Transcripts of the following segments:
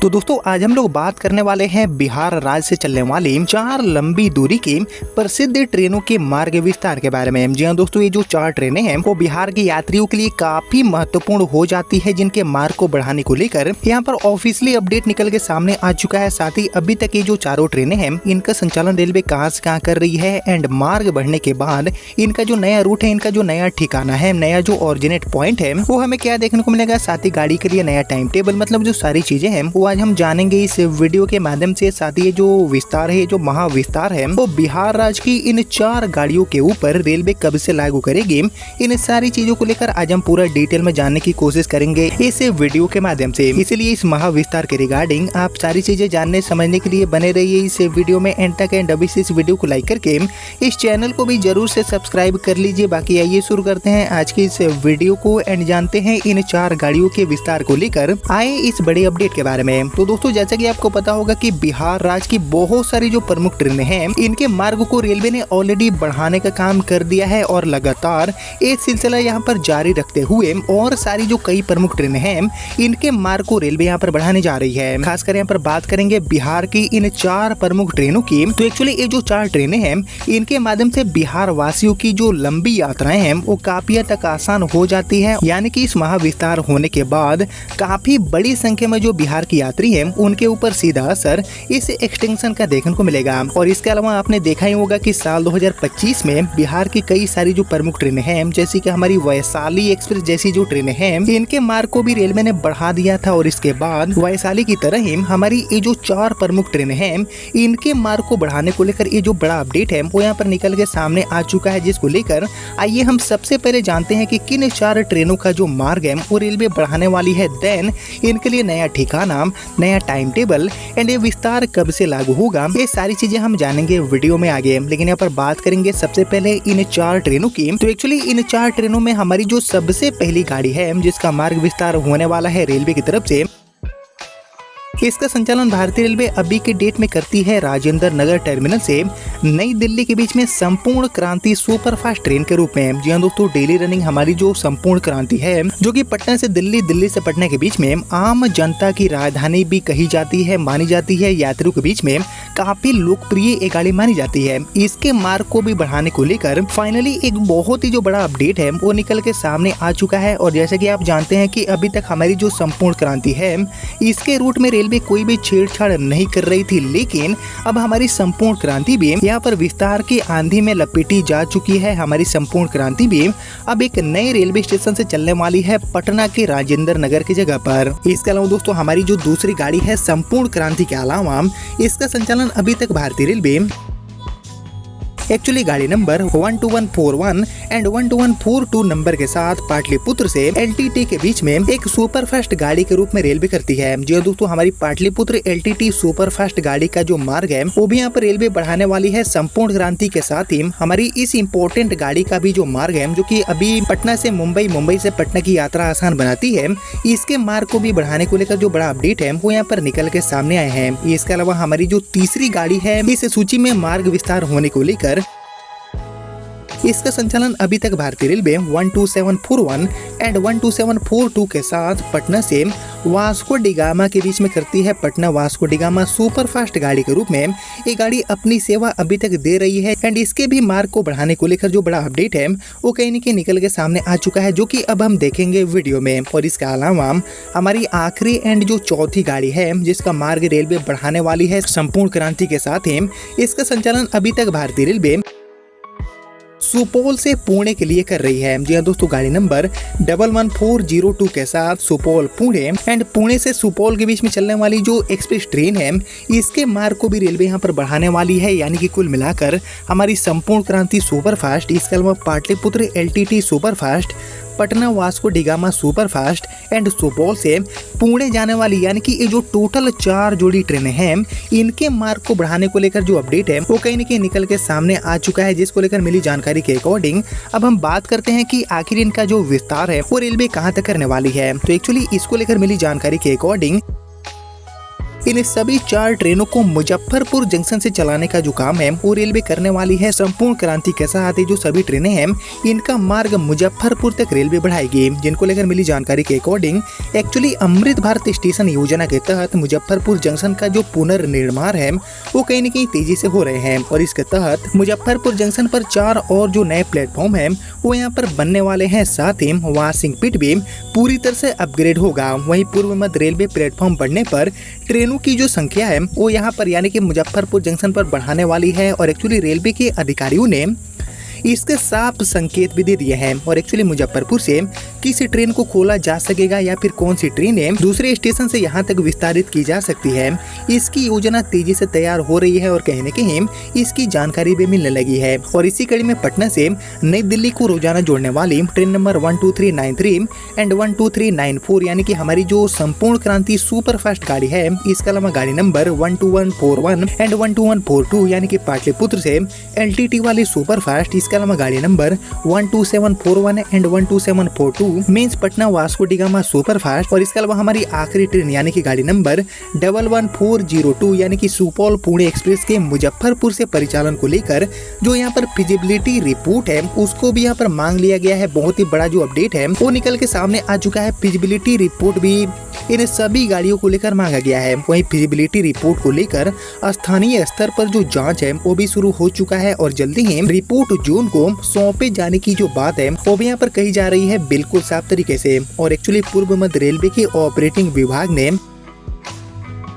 तो दोस्तों आज हम लोग बात करने वाले हैं बिहार राज्य से चलने वाली 4 लंबी दूरी की प्रसिद्ध ट्रेनों के मार्ग विस्तार के बारे में। जी हाँ दोस्तों, ये जो 4 ट्रेनें हैं वो बिहार के यात्रियों के लिए काफी महत्वपूर्ण हो जाती है, जिनके मार्ग को बढ़ाने को लेकर यहाँ पर ऑफिशियली अपडेट निकल के सामने आ चुका है। साथ ही अभी तक ये जो चारों ट्रेनें हैं इनका संचालन रेलवे कहाँ से कहाँ कर रही है एंड मार्ग बढ़ने के बाद इनका जो नया रूट है, इनका जो नया ठिकाना है, नया जो ऑरिजिनेट पॉइंट है वो हमें क्या देखने को मिलेगा। साथ ही गाड़ी के लिए नया टाइम टेबल, मतलब जो सारी चीजें हैं वो आज हम जानेंगे इस वीडियो के माध्यम से। साथ ही ये जो विस्तार है, जो महाविस्तार है, वो बिहार राज्य की इन 4 गाड़ियों के ऊपर रेलवे कब से लागू करेगी, इन सारी चीजों को लेकर आज हम पूरा डिटेल में जानने की कोशिश करेंगे इस वीडियो के माध्यम से। इसीलिए इस महाविस्तार के रिगार्डिंग आप सारी चीजें जानने समझने के लिए बने रहिए इस वीडियो में एंड तक। एंड अभी से इस वीडियो को लाइक करके इस चैनल को भी जरूर से सब्सक्राइब कर लीजिए। बाकी आइए शुरू करते हैं आज की इस वीडियो को एंड जानते हैं इन 4 गाड़ियों के विस्तार को लेकर आए इस बड़े अपडेट के बारे में। तो दोस्तों जैसा कि आपको पता होगा कि बिहार राज्य की बहुत सारी जो प्रमुख ट्रेनें हैं इनके मार्ग को रेलवे ने ऑलरेडी बढ़ाने का काम कर दिया है और लगातार ये सिलसिला यहाँ पर जारी रखते हुए और सारी जो कई प्रमुख ट्रेनें हैं इनके मार्ग को रेलवे यहाँ पर बढ़ाने जा रही है। खासकर यहाँ पर बात करेंगे बिहार की इन 4 प्रमुख ट्रेनों की। तो एक्चुअली ये जो 4 ट्रेनें हैं इनके माध्यम से बिहार वासियों की जो लंबी यात्राएं हैं वो काफी हद तक आसान हो जाती है। यानी कि इस महाविस्तार होने के बाद काफी बड़ी संख्या में जो बिहार की यात्री हैं उनके ऊपर सीधा असर इस एक्सटेंशन का देखने को मिलेगा। और इसके अलावा आपने देखा ही होगा कि साल 2025 में बिहार की कई सारी जो प्रमुख ट्रेनें हैं, जैसे कि हमारी वैशाली एक्सप्रेस जैसी जो ट्रेनें हैं, इनके मार्ग को भी रेलवे ने बढ़ा दिया था। और इसके बाद वैशाली की तरह ही हमारी ये जो 4 प्रमुख ट्रेनें हैं इनके मार्ग को बढ़ाने को लेकर ये जो बड़ा अपडेट है वो यहाँ पर निकल के सामने आ चुका है, जिसको लेकर आइए हम सबसे पहले जानते हैं कि किन 4 ट्रेनों का जो मार्ग है वो रेलवे बढ़ाने वाली है। देन इनके लिए नया ठिकाना, नया टाइम टेबल एंड ये विस्तार कब से लागू होगा, ये सारी चीजें हम जानेंगे वीडियो में आगे। लेकिन यहाँ पर बात करेंगे सबसे पहले इन 4 ट्रेनों की। तो एक्चुअली इन 4 ट्रेनों में हमारी जो सबसे पहली गाड़ी है जिसका मार्ग विस्तार होने वाला है रेलवे की तरफ से, इसका संचालन भारतीय रेलवे अभी के डेट में करती है राजेंद्र नगर टर्मिनल से नई दिल्ली के बीच में संपूर्ण क्रांति सुपरफास्ट ट्रेन के रूप में। जी हाँ दोस्तों, डेली रनिंग हमारी जो संपूर्ण क्रांति है जो कि पटना से दिल्ली, दिल्ली से पटना के बीच में आम जनता की राजधानी भी कही जाती है, मानी जाती है। यात्रियों के बीच में काफी लोकप्रिय ये गाड़ी मानी जाती है। इसके मार्ग को भी बढ़ाने को लेकर फाइनली एक बहुत ही जो बड़ा अपडेट है वो निकल के सामने आ चुका है। और जैसे कि आप जानते हैं कि अभी तक हमारी जो संपूर्ण क्रांति है इसके रूट में रेलवे कोई भी छेड़छाड़ नहीं कर रही थी, लेकिन अब हमारी संपूर्ण क्रांति भी यहाँ पर विस्तार की आंधी में लपेटी जा चुकी है। हमारी संपूर्ण क्रांति भी अब एक नए रेलवे स्टेशन से चलने वाली है पटना के राजेंद्र नगर की जगह पर। इसके अलावा दोस्तों हमारी जो दूसरी गाड़ी है संपूर्ण क्रांति के अलावा इसका संचालन अभी तक भारतीय रेलवे एक्चुअली गाड़ी नंबर 12141 एंड 12142 नंबर के साथ पाटलिपुत्र से एलटीटी के बीच में एक सुपरफास्ट गाड़ी के रूप में रेलवे करती है। जी दोस्तों, हमारी पाटलिपुत्र एलटीटी सुपरफास्ट गाड़ी का जो मार्ग है वो भी यहाँ पर रेलवे बढ़ाने वाली है संपूर्ण क्रांति के साथ ही हमारी इस इम्पोर्टेंट गाड़ी का भी जो मार्ग है जो की अभी पटना से मुंबई, मुंबई से पटना की यात्रा आसान बनाती है, इसके मार्ग को भी बढ़ाने को लेकर जो बड़ा अपडेट है वो यहाँ पर निकल के सामने आए हैं। इसके अलावा हमारी जो तीसरी गाड़ी है इस सूची में मार्ग विस्तार होने को लेकर इसका संचालन अभी तक भारतीय रेलवे 12741 एंड 12742 के साथ पटना से वास्को डिगामा के बीच में करती है। पटना वास्को डिगामा सुपरफास्ट गाड़ी के रूप में ये गाड़ी अपनी सेवा अभी तक दे रही है एंड इसके भी मार्ग को बढ़ाने को लेकर जो बड़ा अपडेट है वो कहीं न कहीं निकल के सामने आ चुका है, जो कि अब हम देखेंगे वीडियो में। और इसके अलावा हमारी आखिरी एंड जो चौथी गाड़ी है जिसका मार्ग रेलवे बढ़ाने वाली है संपूर्ण क्रांति के साथ ही इसका संचालन अभी तक भारतीय रेलवे सुपौल से पुणे के लिए कर रही है। जी हाँ दोस्तों, गाड़ी नंबर 11402 के साथ सुपौल पुणे एंड पुणे से सुपौल के बीच में चलने वाली जो एक्सप्रेस ट्रेन है इसके मार्ग को भी रेलवे यहाँ पर बढ़ाने वाली है। यानी कि कुल मिलाकर हमारी संपूर्ण क्रांति सुपरफास्ट, इसके अलावा Pataliputra LTT superfast, Patna Vasco da Gama superfast and Supaul से पुणे जाने वाली, यानी कि ये जो टोटल 4 जोड़ी ट्रेनें हैं इनके मार्ग को बढ़ाने को लेकर जो अपडेट है वो कहीं न कहीं निकल के सामने आ चुका है, जिसको लेकर मिली जानकारी के अकॉर्डिंग अब हम बात करते हैं कि आखिर इनका जो विस्तार है वो रेलवे कहां तक करने वाली है। तो एक्चुअली इसको लेकर मिली जानकारी के अकॉर्डिंग इन सभी 4 ट्रेनों को मुजफ्फरपुर जंक्शन से चलाने का जो काम है वो रेलवे करने वाली है। संपूर्ण क्रांति के साथ ये जो सभी ट्रेनें हैं इनका मार्ग मुजफ्फरपुर तक रेलवे बढ़ाएगी। जिनको लेकर मिली जानकारी के according actually Amrit Bharat station योजना के तहत मुजफ्फरपुर जंक्शन का जो पुनर्निर्माण है वो कहीं न कहीं तेजी से हो रहे हैं और इसके तहत मुजफ्फरपुर जंक्शन पर 4 और जो नए प्लेटफॉर्म है वो यहाँ पर बनने वाले हैं। साथ ही वाशिंग पिट भी पूरी तरह से अपग्रेड होगा। वहीं पूर्व मध्य रेलवे प्लेटफॉर्म बढ़ने पर ट्रेनों की जो संख्या है वो यहाँ पर यानी कि मुजफ्फरपुर जंक्शन पर बढ़ाने वाली है और एक्चुअली रेलवे के अधिकारियों ने इसके साफ संकेत भी दे दिए हैं और एक्चुअली मुजफ्फरपुर से किस ट्रेन को खोला जा सकेगा या फिर कौन सी ट्रेनें दूसरे स्टेशन से यहां तक विस्तारित की जा सकती है, इसकी योजना तेजी से तैयार हो रही है और कहीं न कहीं इसकी जानकारी भी मिलने लगी है। और इसी कड़ी में पटना से नई दिल्ली को रोजाना जोड़ने वाली ट्रेन नंबर 12393 एंड 12394 यानी कि हमारी जो संपूर्ण क्रांति सुपर फास्ट गाड़ी है, इसके अलावा गाड़ी नंबर 12141 एंड 12142 यानी कि पाटलिपुत्र से LTT वाली सुपर फास्ट, इसके अलावा गाड़ी number 12741 and 12742 means Patna Vasco D gamma super fast और इसके अलावा हमारी आखिरी ट्रेन यानी कि गाड़ी नंबर 11402 यानी कि सुपौल पुणे एक्सप्रेस के मुजफ्फरपुर से परिचालन को लेकर जो यहाँ पर फिजिबिलिटी रिपोर्ट है उसको भी यहाँ पर मांग लिया गया है। बहुत ही बड़ा जो अपडेट है वो निकल के सामने आ चुका है। फिजिबिलिटी रिपोर्ट भी इन सभी गाड़ियों को लेकर मांगा गया है। वहीं फिजिबिलिटी रिपोर्ट को लेकर स्थानीय स्तर पर जो जांच है वो भी शुरू हो चुका है और जल्दी ही रिपोर्ट जोन को सौंपे जाने की जो बात है वो भी यहाँ पर कही जा रही है बिल्कुल साफ तरीके से। और एक्चुअली पूर्व मध्य रेलवे के ऑपरेटिंग विभाग ने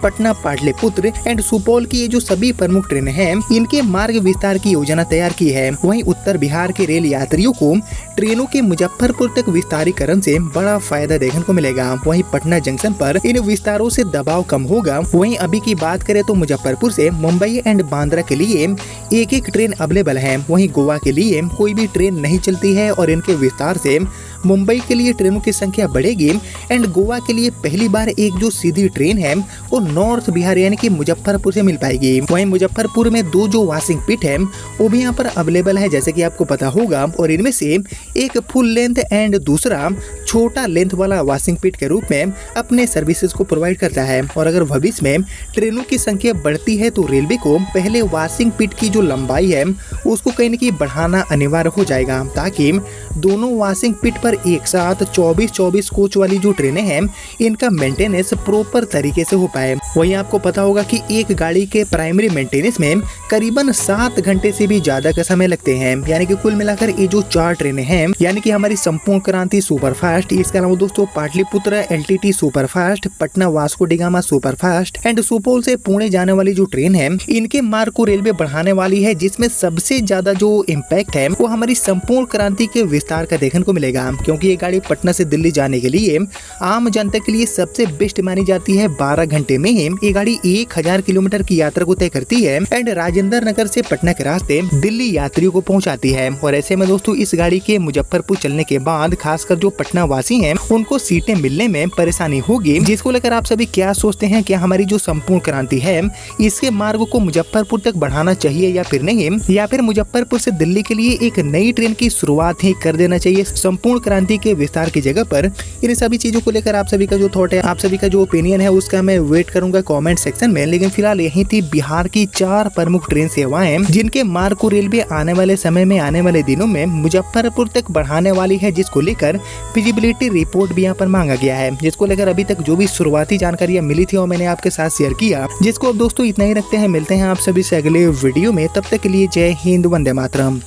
पटना, पाटलिपुत्र एंड सुपौल की ये जो सभी प्रमुख ट्रेनें हैं इनके मार्ग विस्तार की योजना तैयार की है। वहीं उत्तर बिहार के रेल यात्रियों को ट्रेनों के मुजफ्फरपुर तक विस्तारीकरण से बड़ा फायदा देखने को मिलेगा। वहीं पटना जंक्शन पर इन विस्तारों से दबाव कम होगा। वहीं अभी की बात करें तो मुजफ्फरपुर से मुंबई एंड बांद्रा के लिए एक ट्रेन अवेलेबल है। वहीं गोवा के लिए कोई भी ट्रेन नहीं चलती है और इनके विस्तार से मुंबई के लिए ट्रेनों की संख्या बढ़ेगी एंड गोवा के लिए पहली बार एक जो सीधी ट्रेन है वो नॉर्थ बिहार यानी कि मुजफ्फरपुर से मिल पाएगी। वहीं मुजफ्फरपुर में 2 जो वाशिंग पिट है वो भी यहाँ पर अवेलेबल है जैसे कि आपको पता होगा और इनमें से एक फुल लेंथ एंड दूसरा छोटा लेंथ वाला वाशिंग पिट के रूप में अपने सर्विसेज को प्रोवाइड करता है। और अगर भविष्य में ट्रेनों की संख्या बढ़ती है तो रेलवे को पहले वाशिंग पिट की जो लंबाई है उसको कहीं न कहीं बढ़ाना अनिवार्य हो जाएगा ताकि दोनों वाशिंग पिट पर एक साथ 24 कोच वाली जो ट्रेनें हैं इनका मेंटेनेंस प्रॉपर तरीके से हो पाए। वहीं आपको पता होगा कि एक गाड़ी के प्राइमरी मेंटेनेंस में करीबन 7 घंटे से भी ज्यादा का समय लगते हैं। यानी कि कुल मिलाकर ये जो 4 ट्रेनें हैं यानी कि हमारी संपूर्ण क्रांति सुपर फास्ट, इसके अलावा दोस्तों Pataliputra LTT super fast, Patna Vasco D gamma super fast and Supaul से पुणे जाने वाली जो ट्रेन है इनके मार्ग को रेलवे बढ़ाने वाली है, जिसमें सबसे ज्यादा जो इम्पैक्ट है वो हमारी संपूर्ण क्रांति के विस्तार का देखने को मिलेगा। क्योंकि ये गाड़ी पटना से दिल्ली जाने के लिए आम जनता के लिए सबसे बेस्ट मानी जाती है। 12 घंटे में ही ये गाड़ी 1000 किलोमीटर की यात्रा को तय करती है एंड राजेंद्र नगर से पटना के रास्ते दिल्ली यात्रियों को पहुंचाती है। और ऐसे में दोस्तों इस गाड़ी के मुजफ्फरपुर चलने के बाद खासकर जो पटना वासी हैं उनको सीटें मिलने में परेशानी होगी, जिसको लेकर आप सभी क्या सोचते हैं? क्या हमारी जो संपूर्ण क्रांति है इसके मार्ग को मुजफ्फरपुर तक बढ़ाना चाहिए या फिर नहीं, या फिर मुजफ्फरपुर से दिल्ली के लिए एक नई ट्रेन की शुरुआत ही कर देना चाहिए संपूर्ण क्रांति के विस्तार की जगह पर? इन सभी चीजों को लेकर आप सभी का जो थॉट है, आप सभी का जो ओपिनियन है उसका मैं वेट करूंगा कमेंट सेक्शन में। लेकिन फिलहाल यही थी बिहार की 4 प्रमुख ट्रेन सेवाएं जिनके मार्ग को रेलवे आने वाले समय में, आने वाले दिनों में मुजफ्फरपुर तक बढ़ाने वाली है, जिसको लेकर फिजिबिलिटी रिपोर्ट भी यहाँ पर मांगा गया है, जिसको लेकर अभी तक जो भी शुरुआती जानकारियां मिली थी वो मैंने आपके साथ शेयर किया। जिसको अब दोस्तों इतना ही रखते हैं, मिलते हैं आप सभी से अगले वीडियो में। तब तक के लिए जय हिंद, वंदे मातरम।